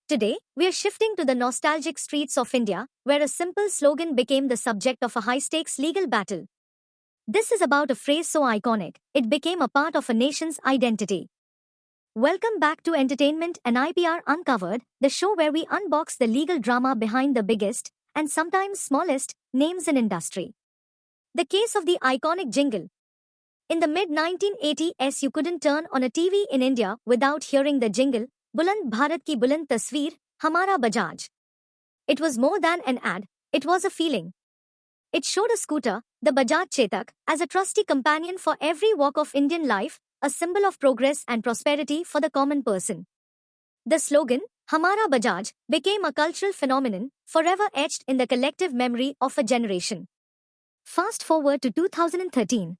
Today, we are shifting to the nostalgic streets of India, where a simple slogan became the subject of a high stakes legal battle. This is about a phrase so iconic, it became a part of a nation's identity. Welcome back to Entertainment and IPR Uncovered, the show where we unbox the legal drama behind the biggest, and sometimes smallest, names in industry. The case of the iconic jingle. In the mid 1980s, you couldn't turn on a TV in India without hearing the jingle, Buland Bharat ki Buland Tasveer, Hamara Bajaj. It was more than an ad, it was a feeling. It showed a scooter, the Bajaj Chetak, as a trusty companion for every walk of Indian life, a symbol of progress and prosperity for the common person. The slogan, Hamara Bajaj, became a cultural phenomenon, forever etched in the collective memory of a generation. Fast forward to 2013.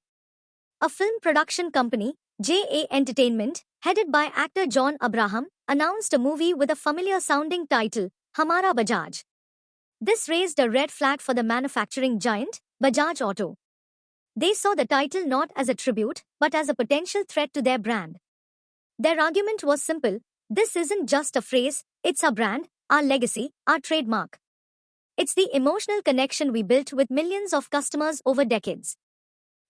A film production company, JA Entertainment, headed by actor John Abraham, announced a movie with a familiar-sounding title, Hamara Bajaj. This raised a red flag for the manufacturing giant, Bajaj Auto. They saw the title not as a tribute, but as a potential threat to their brand. Their argument was simple: this isn't just a phrase, it's our brand, our legacy, our trademark. It's the emotional connection we built with millions of customers over decades.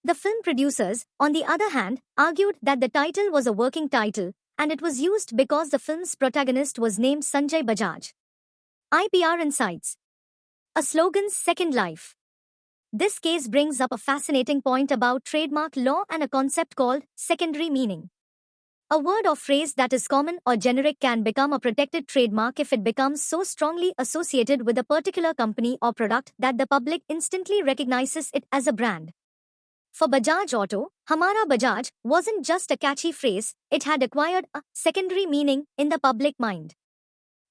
The film producers, on the other hand, argued that the title was a working title, and it was used because the film's protagonist was named Sanjay Bajaj. IPR Insights. A slogan's second life. This case brings up a fascinating point about trademark law and a concept called secondary meaning. A word or phrase that is common or generic can become a protected trademark if it becomes so strongly associated with a particular company or product that the public instantly recognizes it as a brand. For Bajaj Auto, Hamara Bajaj wasn't just a catchy phrase, it had acquired a secondary meaning in the public mind.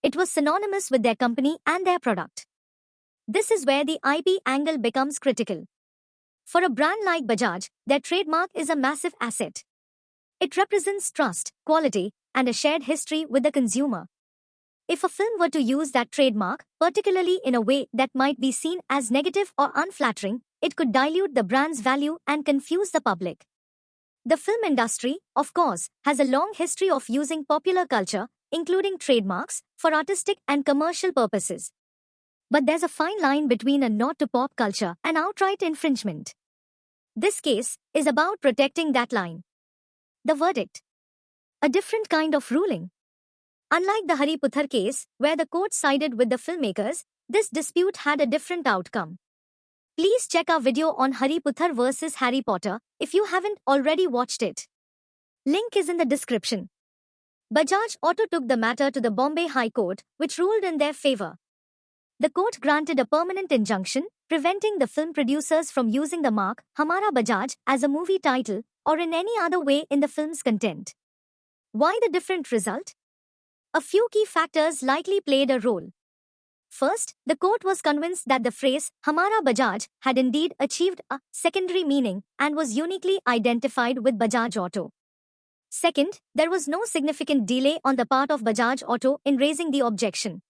It was synonymous with their company and their product. This is where the IP angle becomes critical. For a brand like Bajaj, their trademark is a massive asset. It represents trust, quality, and a shared history with the consumer. If a film were to use that trademark, particularly in a way that might be seen as negative or unflattering, it could dilute the brand's value and confuse the public. The film industry, of course, has a long history of using popular culture, including trademarks, for artistic and commercial purposes. But there's a fine line between a nod to pop culture and outright infringement. This case is about protecting that line. The verdict. A different kind of ruling. Unlike the Hariputher case, where the court sided with the filmmakers, this dispute had a different outcome. Please check our video on Hariputher vs. Harry Potter if you haven't already watched it. Link is in the description. Bajaj Auto took the matter to the Bombay High Court, which ruled in their favor. The court granted a permanent injunction, preventing the film producers from using the mark Hamara Bajaj as a movie title or in any other way in the film's content. Why the different result? A few key factors likely played a role. First, the court was convinced that the phrase Hamara Bajaj had indeed achieved a secondary meaning and was uniquely identified with Bajaj Auto. Second, there was no significant delay on the part of Bajaj Auto in raising the objection.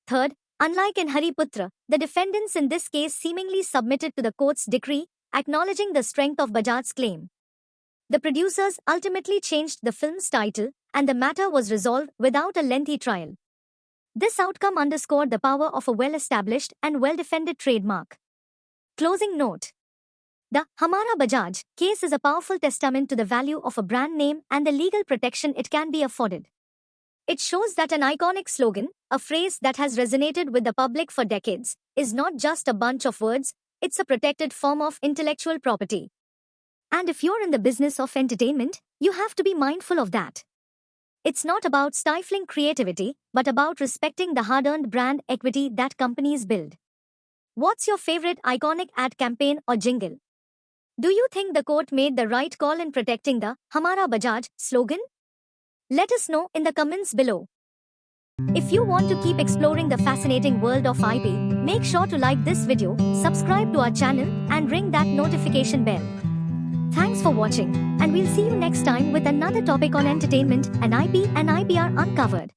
Third, unlike in Hariputra, the defendants in this case seemingly submitted to the court's decree, acknowledging the strength of Bajaj's claim. The producers ultimately changed the film's title, and the matter was resolved without a lengthy trial. This outcome underscored the power of a well-established and well-defended trademark. Closing note. The Hamara Bajaj case is a powerful testament to the value of a brand name and the legal protection it can be afforded. It shows that an iconic slogan, a phrase that has resonated with the public for decades, is not just a bunch of words, it's a protected form of intellectual property. And if you're in the business of entertainment, you have to be mindful of that. It's not about stifling creativity, but about respecting the hard-earned brand equity that companies build. What's your favorite iconic ad campaign or jingle? Do you think the court made the right call in protecting the Hamara Bajaj slogan? Let us know in the comments below. If you want to keep exploring the fascinating world of IP, make sure to like this video, subscribe to our channel, and ring that notification bell. Thanks for watching, and we'll see you next time with another topic on entertainment and IP and IPR Uncovered.